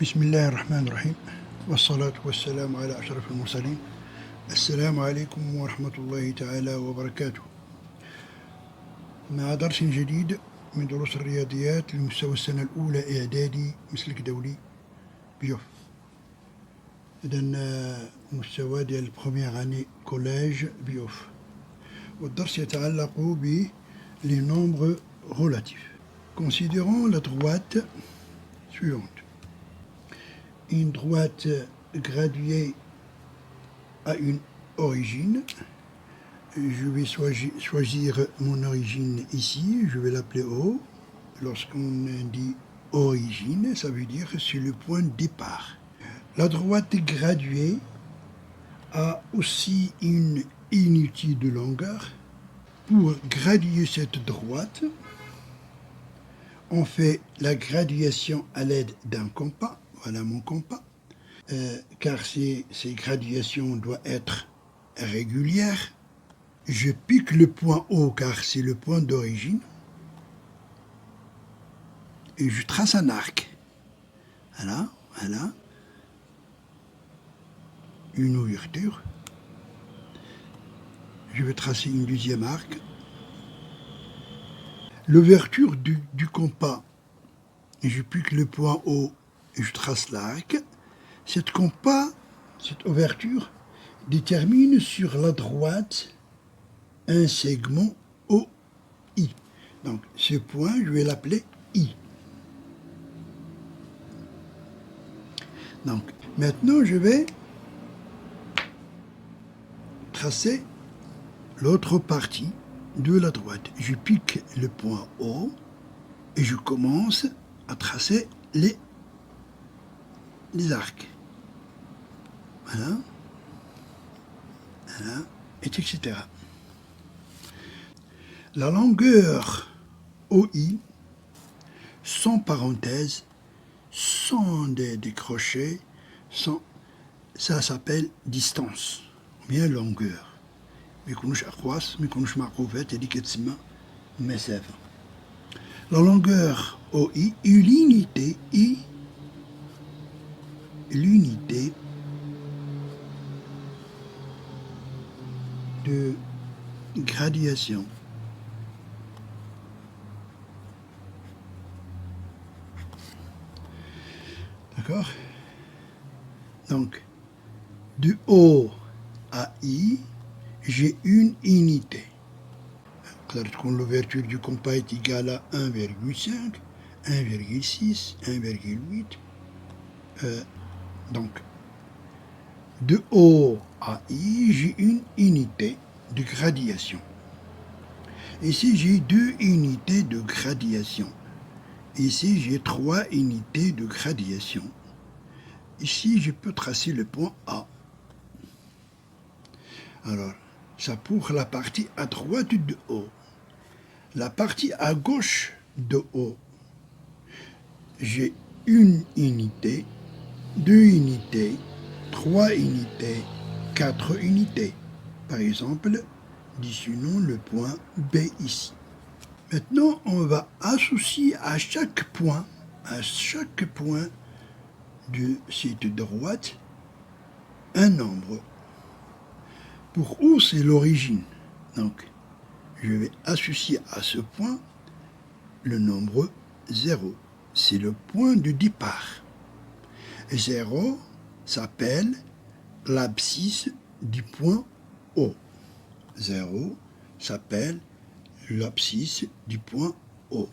بسم الله الرحمن الرحيم والصلاة والسلام على أشرف المرسلين. السلام عليكم ورحمة الله تعالى وبركاته. مع درس جديد من دروس الرياضيات لمستوى السنة الأولى إعدادي مسلك دولي بيوف. إذن مستوى ديال البروميير أني كوليج بيوف، والدرس يتعلق ب les nombres relatifs. Considérons la droite suivante. Une droite graduée a une origine. Je vais choisir mon origine ici, je vais l'appeler O. Lorsqu'on dit origine, ça veut dire que c'est le point de départ. La droite graduée a aussi une unité de longueur. Pour graduer cette droite, on fait la graduation à l'aide d'un compas. Voilà mon compas. Car ces graduations doivent être régulières. Je pique le point O car c'est le point d'origine. Et je trace un arc. Voilà, voilà. Une ouverture. Je vais tracer une deuxième arc. L'ouverture du compas, je pique le point O et je trace l'arc. Cette ouverture détermine sur la droite un segment OI. Donc ce point, je vais l'appeler I. Donc maintenant, je vais tracer l'autre partie de la droite. Je pique le point O et je commence à tracer les arcs. Voilà. Voilà. Etc. La longueur OI, sans parenthèse, sans des crochets, ça s'appelle distance, ou bien longueur. La longueur OI est l'unité de graduation. D'accord? Donc, de O à I, j'ai une unité. L'ouverture du compas est égale à 1,5, 1,6, 1,8. Donc, de O à I, j'ai une unité de graduation. Ici, j'ai 2 unités de graduation. Ici, j'ai 3 unités de graduation. Ici, je peux tracer le point A. Alors, ça pour la partie à droite de O. La partie à gauche de O, j'ai une unité, 2 unités, 3 unités, 4 unités. Par exemple, dessinons le point B ici. Maintenant, on va associer à chaque point de cette droite un nombre. Pour O, c'est l'origine. Donc, je vais associer à ce point le nombre 0. C'est le point de départ. 0 s'appelle l'abscisse du point O. 0 s'appelle l'abscisse du point O.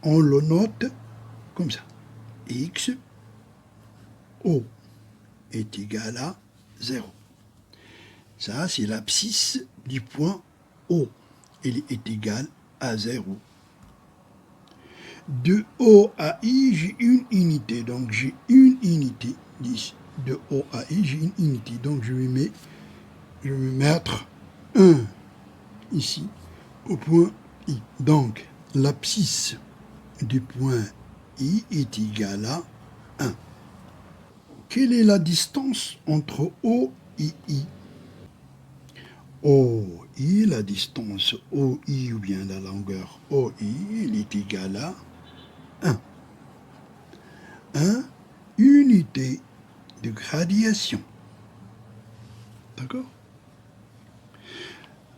On le note comme ça. X O est égal à 0. Ça, c'est l'abscisse du point O. Il est égal à 0. De O à I, j'ai une unité. Donc, j'ai une unité. De O à I, j'ai une unité. Donc, je vais mettre 1 ici, au point I. Donc, l'abscisse du point I est égal à 1. Quelle est la distance entre O et I? OI, la distance OI ou bien la longueur OI, elle est égale à 1. 1 unité de gradation. D'accord?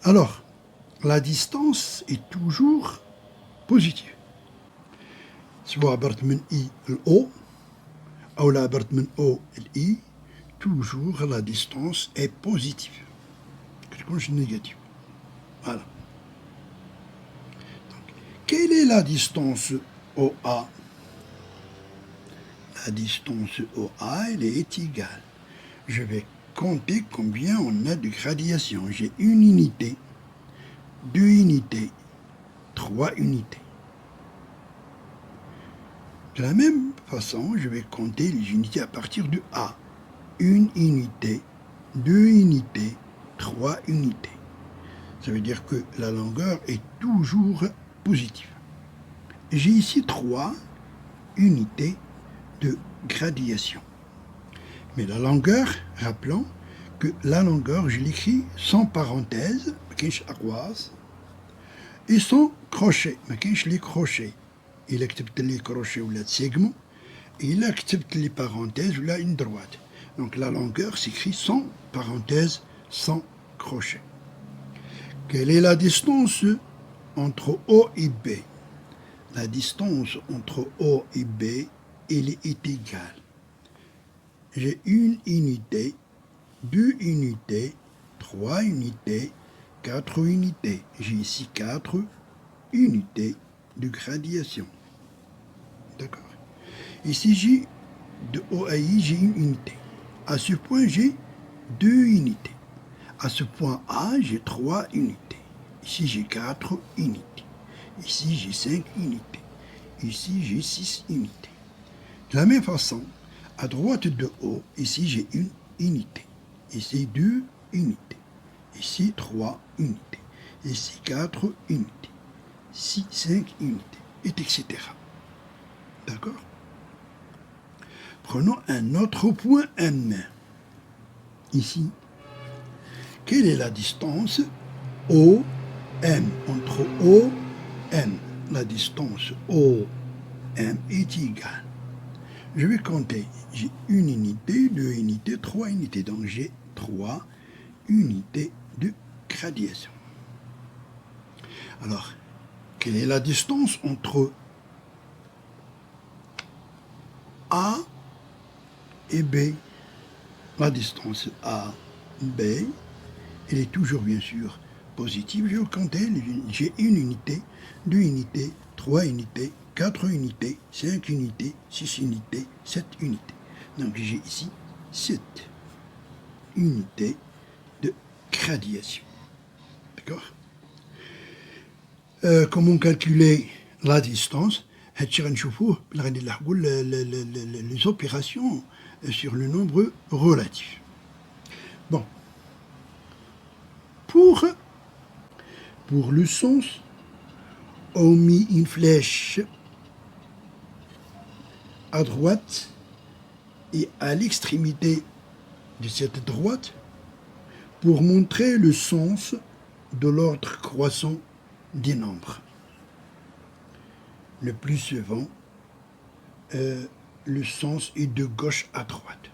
Alors, la distance est toujours positive. سواء عبرت من I l'O ou la عبرت من O l'I, toujours la distance est positive. كتكونش négative. Voilà. Donc, quelle est la distance OA? La distance OA, elle est égale. Je vais compter combien on a de gradation. J'ai une unité, 2 unités, 3 unités. De la même façon, je vais compter les unités à partir de A. 1 unité, 2 unités, 3 unités. Ça veut dire que la longueur est toujours positive. J'ai ici 3 unités de gradation. Mais la longueur, rappelons que la longueur, je l'écris sans parenthèse, et sans crochet, les crochets. Il a كتبت لي crochet ou la segment, et il a كتبت لي parenthèse ou la une droite. Donc la longueur s'écrit sans parenthèse, sans crochet. Quelle est la distance entre O et B? La distance entre O et B, elle est égale. J'ai une unité, 2 unités, 3 unités, 4 unités. J'ai ici 4 unités de gradation. D'accord. Ici, j'ai de O à I, j'ai une unité. À ce point, j'ai 2 unités. À ce point A, j'ai 3 unités. Ici, j'ai 4 unités. Ici, j'ai 5 unités. Ici, j'ai 6 unités. De la même façon, à droite de O, ici, j'ai une unité. Ici, 2 unités. Ici, 3 unités. Ici, 4 unités. Ici, 5 unités, etc. D'accord? Prenons un autre point M. Ici, quelle est la distance OM, entre O et M? La distance OM est égale. Je vais compter. J'ai une unité, 2 unités, 3 unités. Donc j'ai 3 unités de gradation. Alors, quelle est la distance entre A et B? La distance A, B, elle est toujours bien sûr positive. Je vais compter, j'ai une unité, 2 unités, 3 unités, 4 unités, 5 unités, 6 unités, 7 unités. Donc j'ai ici 7 unités de gradation. D'accord? Comment calculer la distance? Les opérations sur le nombre relatif. Bon. Pour le sens, on met une flèche à droite et à l'extrémité de cette droite pour montrer le sens de l'ordre croissant des nombres. Le plus souvent, le sens est de gauche à droite.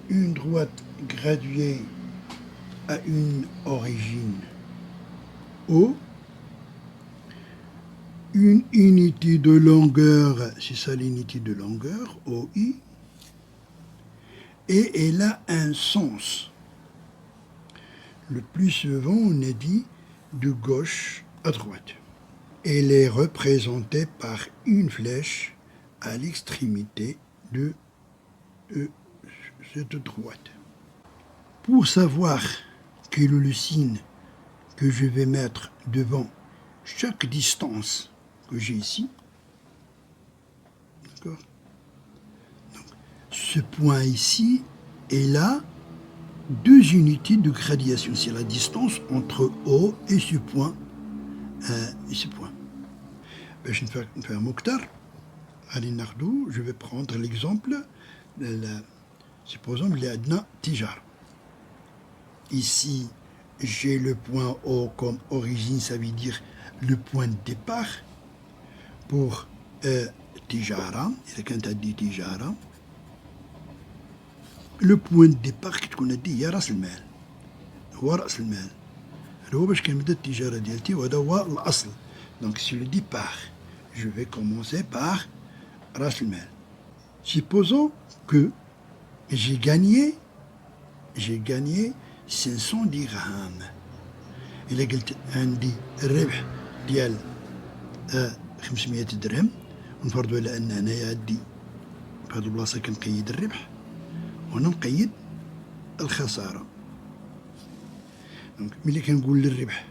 Une droite graduée a une origine O, une unité de longueur, c'est ça l'unité de longueur, OI, et elle a un sens. Le plus souvent, on a dit de gauche à droite. Elle est représentée par une flèche à l'extrémité de cette droite. Pour savoir quel est le signe que je vais mettre devant chaque distance que j'ai ici, d'accord? Donc, ce point ici est là 2 unités de gradation. C'est la distance entre O et ce point. باش نفهمو أكتر غادي ناخدو je vais prendre l'exemple supposons اللي عندنا تجارة. Ici j'ai le point O comme origine, ça veut dire le point de départ pour تجارة. إذا كانت عندي تجارة لو بوان ديبار كتكون هادي هي راس المال، هو رأس المال، هذا هو باش كنبدا التجارة ديالتي، وهذا هو الأصل. دونك سي لو ديبار، جو في كومونسي بار راس المال. Supposons que j'ai gagné 500 dirhams. إلا قلت عندي الربح ديال 500 درهم، ونفرضوا على أن هنايا عندي في هاد البلاصة كنقيد الربح وأنا نقيد الخسارة. دونك ملي كنقول للربح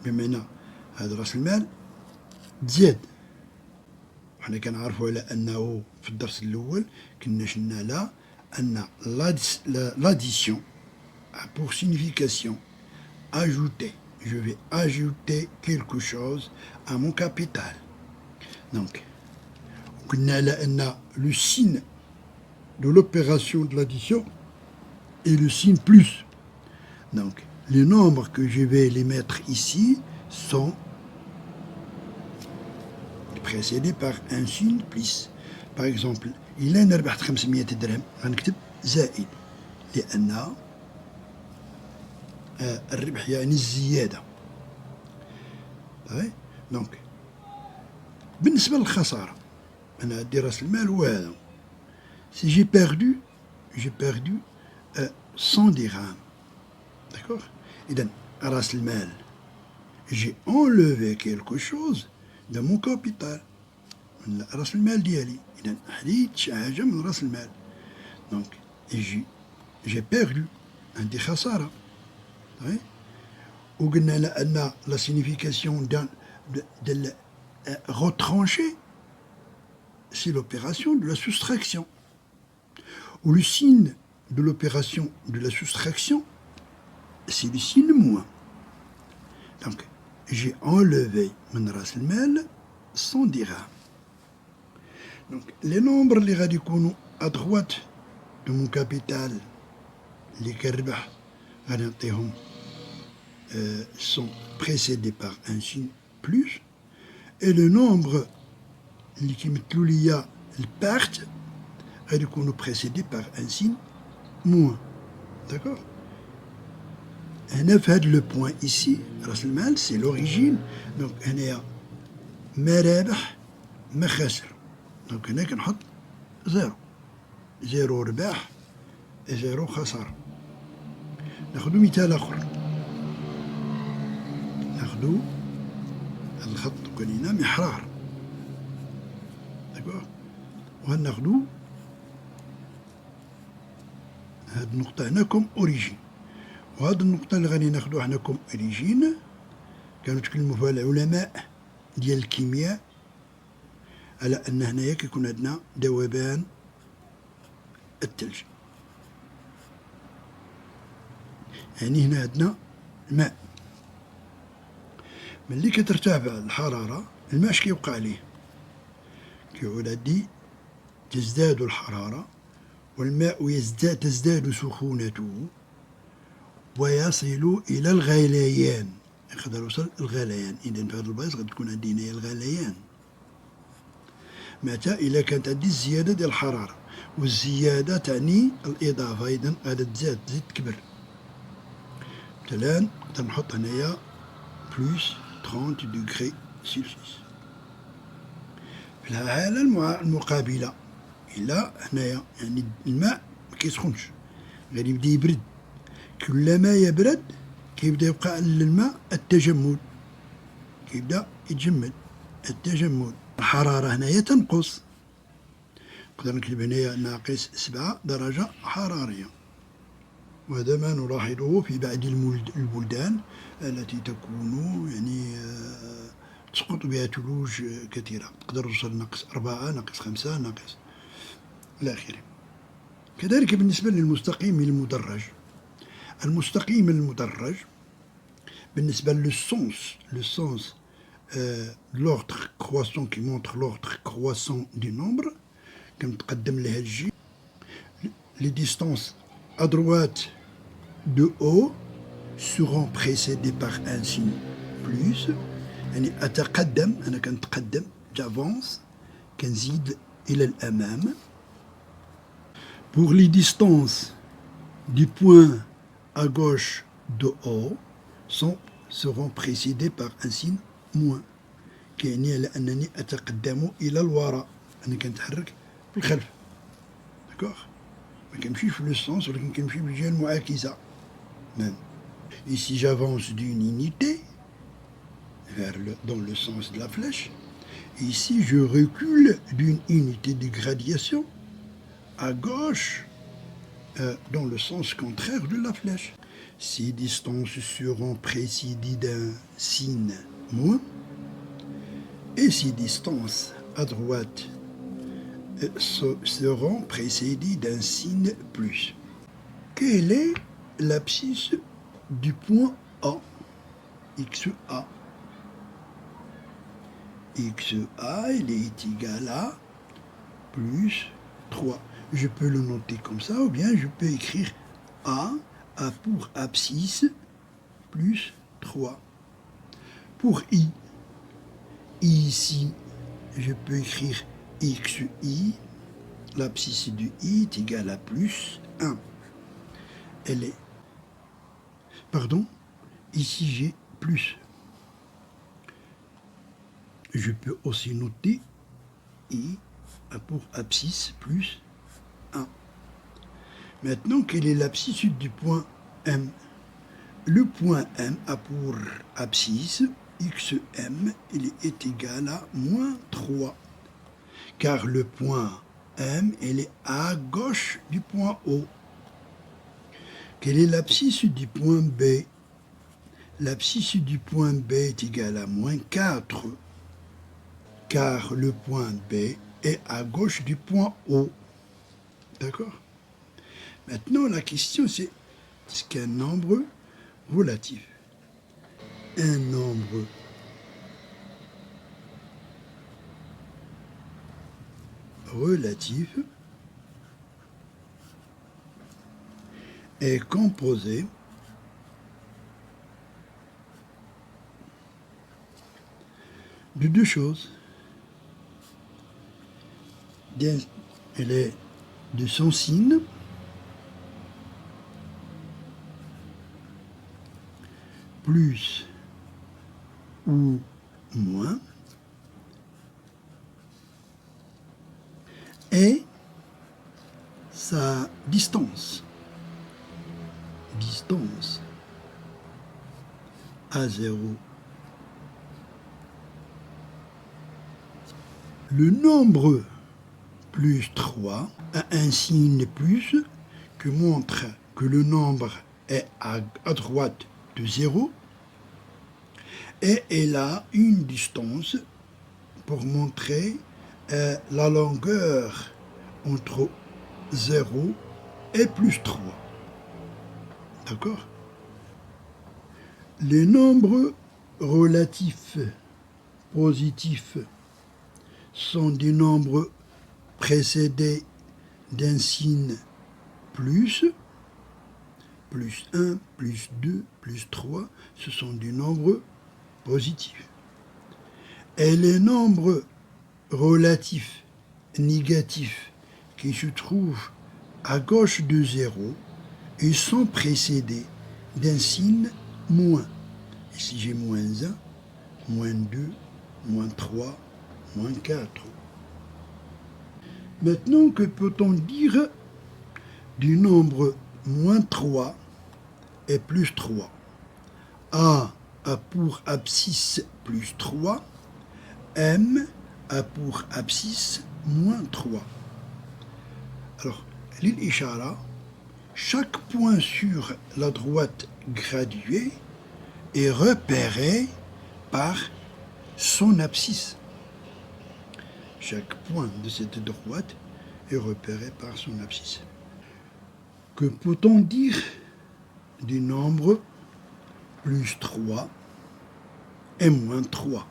بمعنى هذا راس المال تزاد، وحنا كنعرفوا على أنه في الدرس الأول كنا شلنا على أن l'addition a pour signification ajouter. Je vais ajouter quelque chose à mon capital. Donc, قلنا على أن le signe de l'opération de l'addition est le signe plus. Donc, les nombres que je vais les mettre ici sont précédés par un signe plus. Par exemple, إلا أنا ربحت 500 درهم غنكتب زائد، لأن الربح يعني الزيادة. دونك بالنسبة للخسارة أنا عندي راس المال هو هذا. Si j'ai perdu 100 dirhams. D'accord. إذن راس المال j'ai enlevé quelque chose de mon capital، من راس المال ديالي. إذن حديت شي حاجة من راس المال. دونك j'ai perdu، عندي خسارة. وقلنا على أن la signification de retrancher c'est l'opération de la soustraction. Ou le signe de l'opération de la soustraction, c'est le signe moins. Donc, j'ai enlevé من راس المال 100 dirhams. Donc, les nombres اللي غادي يكونوا à droite de mon capital اللي كنربح غادي نعطيهم sont précédés par un signe plus, et le nombre اللي كيمثلوا ليا البارت غادي يكونوا précédés par un signe moins. D'accord. هنا في هذا لو بوان ici راس المال سي لوريجين. دونك هنايا ما رابح ما خاسر، دونك هنا كنحط زيرو رباح زيرو خسارة. ناخدو مثال آخر، ناخدو هاد الخط كان هنا محرار. داكوغ. وغناخدو هاد النقطة هنا كوم أوريجين، وهاد النقطة اللي غادي ناخدوها حنا كوم أوريجين كانوا تكلموا فيها العلماء ديال الكيمياء على أن هنايا كيكون عندنا ذوبان الثلج. يعني هنا عندنا الماء، ملي كترتفع الحرارة الماء اش كيوقع عليه؟ كيعود عندي تزداد الحرارة والماء تزداد سخونته ويصل إلى الغليان، يقدر يوصل الغليان. إذا في هذا البلايص غادي تكون عندي هنايا الغليان متى إلا كانت عندي الزيادة ديال الحرارة، والزيادة تعني الإضافة، إذا غادي تزيد تكبر. مثلا نقدر نحط هنايا بلوس 30 دوغري سيلسيوس. في الحالة المقابلة إلا هنايا يعني الماء ما كيسخنش، غادي يبدا يبرد. كلما يبرد كيبدا يوقع للماء التجمد، كيبدا يتجمد التجمد. الحرارة هنايا تنقص، نقدر نكتب هنايا ناقص 7 درجة حرارية. وهذا ما نلاحظه في بعض البلدان التي تكون يعني تسقط بها ثلوج كثيرة، تقدر توصل ناقص 4، ناقص 5، ناقص إلى آخره. كذلك بالنسبة للمستقيم المدرج. المستقيم المدرج بالنسبة للسونس l'ordre croissant qui montre l'ordre croissant du nombre كنتقدم لها الجي. les distances à droite de haut seront précédées par un signe plus، يعني أتقدم، أنا كنتقدم j'avance، كنزيد إلى الأمام. Pour les distances du point à gauche de O seront précédées par un signe moins. كيعني على أنني أتقدم إلى الوراء، أنا كنتحرك في الخلف. داكوغ، ما كنمشيش في لو سونس ولكن كنمشي بالجهة المعاكسة. Et si j'avance d'une unité dans le sens de la flèche, ici je recule d'une unité de gradation à gauche dans le sens contraire de la flèche. Ces distances seront précédées d'un signe moins et ces distances à droite seront précédées d'un signe plus. Quelle est l'abscisse du point A, XA? XA, il est égal à plus 3. Je peux le noter comme ça, ou bien je peux écrire A pour abscisse plus 3. Pour I, ici, je peux écrire XI, l'abscisse du I est égale à plus 1. Elle est... Pardon, ici j'ai plus. Je peux aussi noter I pour abscisse plus 1. Maintenant, quelle est l'abscisse du point M? Le point M a pour abscisse XM, il est égal à moins 3. Car le point M, il est à gauche du point O. Quelle est l'abscisse du point B? L'abscisse du point B est égale à moins 4. Car le point B est à gauche du point O. D'accord? Maintenant, la question c'est, est-ce qu'un nombre relatif, un nombre relatif est composé de deux choses. Elle est de son signe plus ou moins et sa distance. Distance à 0. Le nombre plus 3 a un signe plus qui montre que le nombre est à droite de 0 et elle a une distance pour montrer la longueur entre 0 et plus 3. D'accord? Les nombres relatifs positifs sont des nombres précédés d'un signe plus 1, plus 2, plus 3, ce sont des nombres positifs. Et les nombres relatifs négatifs qui se trouvent à gauche de 0, ils sont précédés d'un signe moins. Ici j'ai moins 1, moins 2, moins 3, moins 4. Maintenant, que peut-on dire du nombre moins 3 et plus 3? A a pour abscisse plus 3, M a pour abscisse moins 3. Alors, l'ishara, chaque point sur la droite graduée est repéré par son abscisse. Chaque point de cette droite est repéré par son abscisse. Que peut-on dire du nombre plus 3 et moins 3?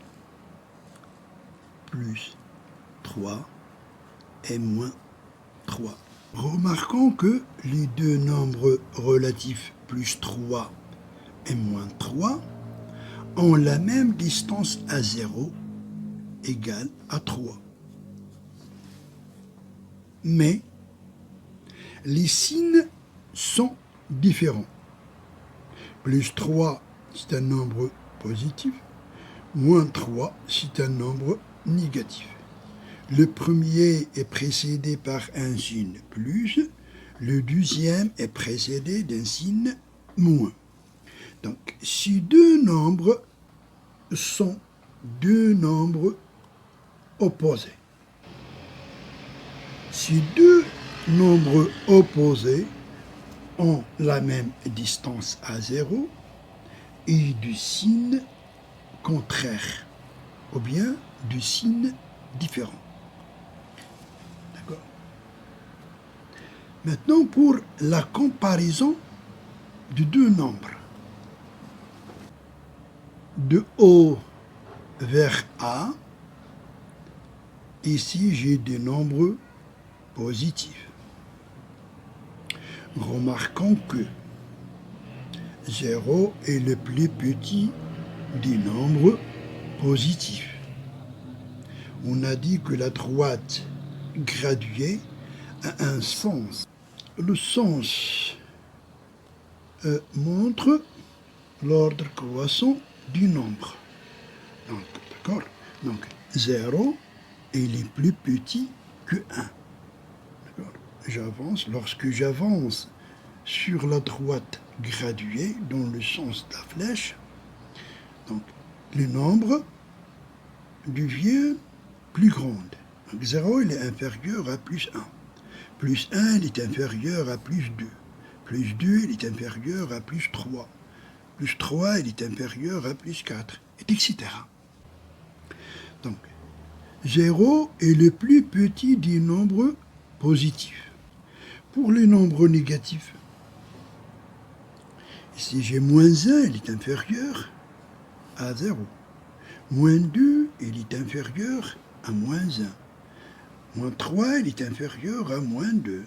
Plus 3 et moins 3. Remarquons que les deux nombres relatifs plus 3 et moins 3 ont la même distance à 0 égale à 3. Mais les signes sont différents. Plus 3, c'est un nombre positif. Moins 3, c'est un nombre négatif. Le premier est précédé par un signe plus, le deuxième est précédé d'un signe moins. Donc, ces deux nombres sont deux nombres opposés. Ces deux nombres opposés ont la même distance à 0 et du signe contraire, ou bien du signe différent. D'accord? Maintenant, pour la comparaison de deux nombres. De O vers A, ici j'ai des nombres positifs. Remarquons que 0 est le plus petit des nombres positifs. On a dit que la droite graduée a un sens. Le sens montre l'ordre croissant du nombre. Donc, d'accord? Donc, 0 est plus petit que 1. J'avance. Lorsque j'avance sur la droite graduée, dans le sens de la flèche, donc le nombre devient plus grand. Donc 0, il est inférieur à plus 1. Plus 1, il est inférieur à plus 2. Plus 2, il est inférieur à plus 3. Plus 3, il est inférieur à plus 4, etc. Donc, 0 est le plus petit des nombres positifs. Pour les nombres négatifs, ici j'ai moins 1, il est inférieur à 0. Moins 2, il est inférieur à moins 1. Moins 3, il est inférieur à moins 2.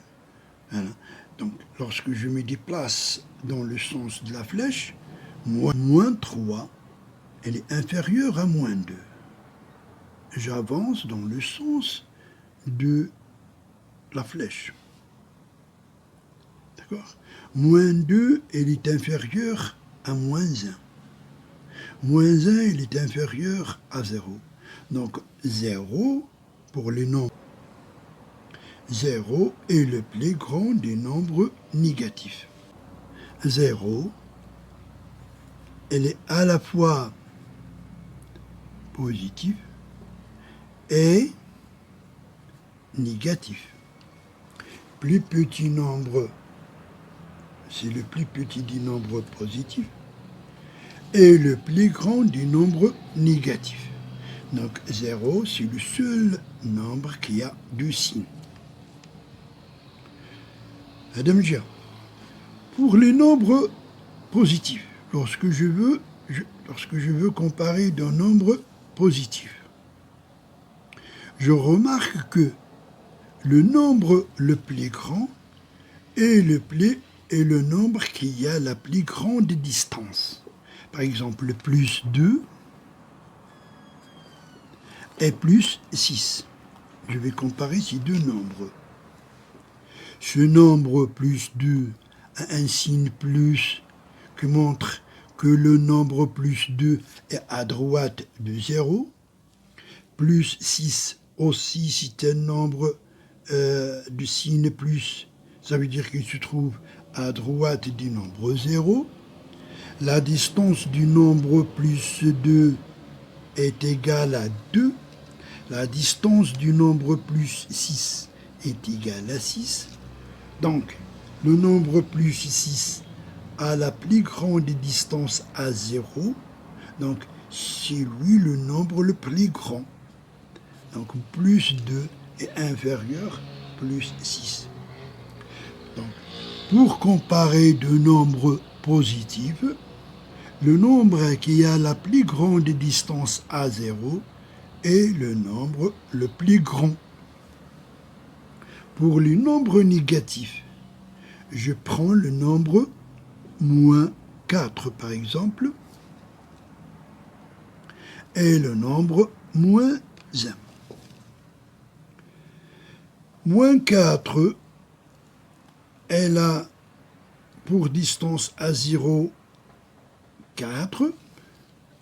Voilà. Donc, lorsque je me déplace dans le sens de la flèche, moins 3, elle est inférieure à moins 2. J'avance dans le sens de la flèche. D'accord? Moins 2, elle est inférieure à moins 1. Moins 1, il est inférieur à 0. Donc 0, pour les nombres, 0 est le plus grand des nombres négatifs. 0, elle est à la fois positive et négatif. Plus petit nombre, c'est le plus petit des nombres positifs, et le plus grand des nombres négatifs. Donc 0, c'est le seul nombre qui a deux signes. Madame Gia, pour les nombres positifs, lorsque je veux comparer deux nombres positifs, je remarque que le nombre le plus grand est le nombre qui a la plus grande distance. Par exemple, plus 2 et plus 6. Je vais comparer ces deux nombres. Ce nombre plus 2 a un signe plus qui montre que le nombre plus 2 est à droite de 0. Plus 6 aussi, c'est un nombre de signe plus. Ça veut dire qu'il se trouve à droite du nombre 0. La distance du nombre plus 2 est égale à 2. La distance du nombre plus 6 est égale à 6. Donc, le nombre plus 6 a la plus grande distance à 0. Donc, c'est lui le nombre le plus grand. Donc, plus 2 est inférieur à plus 6. Donc, pour comparer deux nombres positifs, le nombre qui a la plus grande distance à 0 est le nombre le plus grand. Pour les nombres négatifs, je prends le nombre moins 4 par exemple, et le nombre moins 1. Moins 4 elle a pour distance à 0, 4,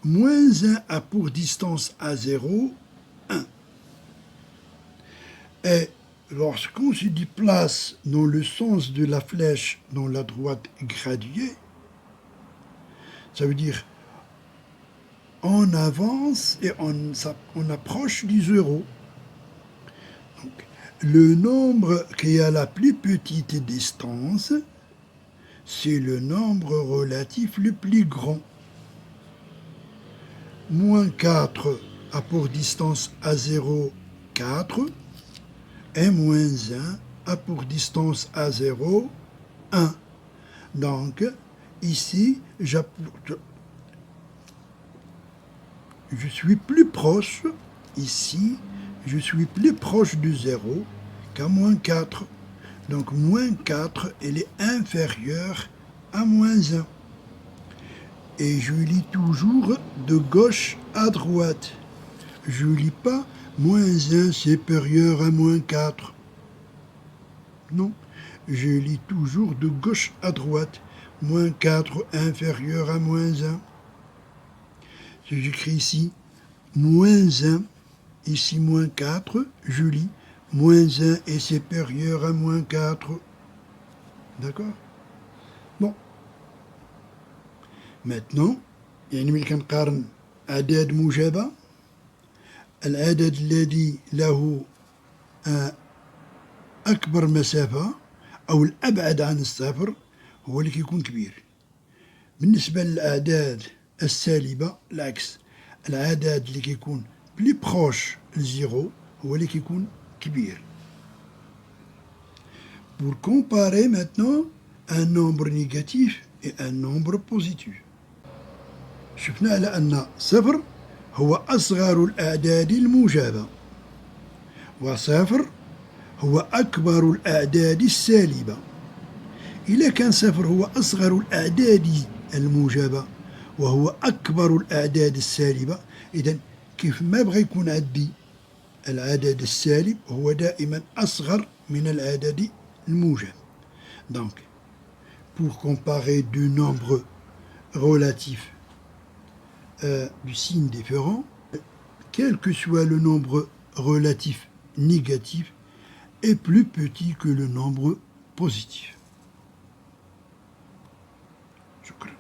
moins 1 a pour distance à 0, 1. Et lorsqu'on se déplace dans le sens de la flèche dans la droite graduée, ça veut dire on avance et on approche du 0. Donc, le nombre qui a la plus petite distance, c'est le nombre relatif le plus grand. Moins 4 a pour distance à 0, 4, et moins 1 a pour distance à 0, 1. Donc, ici, je suis plus proche, ici, je suis plus proche de 0 qu'à moins 4. Donc, moins 4, elle est inférieure à moins 1. Et je lis toujours de gauche à droite. Je lis pas moins 1 supérieur à moins 4. Non, je lis toujours de gauche à droite. Moins 4 inférieur à moins 1. Si j'écris ici moins 1, ici moins 4, je lis moins 1 est supérieur à moins 4. D'accord? Bon. Maintenant, يعني ملي كنقارن أعداد موجبة، العدد الذي له أكبر مسافة أو الأبعد عن الصفر هو اللي كيكون كبير. بالنسبة للأعداد السالبة العكس، العدد اللي كيكون بلي بروش لزيرو هو اللي كيكون كبير. Pour comparer maintenant un nombre négatif et un nombre positif. شفنا على أن صفر هو أصغر الأعداد الموجبة، وصفر هو أكبر الأعداد السالبة. إذا كان صفر هو أصغر الأعداد الموجبة وهو أكبر الأعداد السالبة، إذن كيف ما بغى يكون عندي العدد السالب هو دائما أصغر من العدد الموجب. Donc, pour comparer deux nombres relatifs du signe différent, quel que soit le nombre relatif négatif, est plus petit que le nombre positif. شكرا.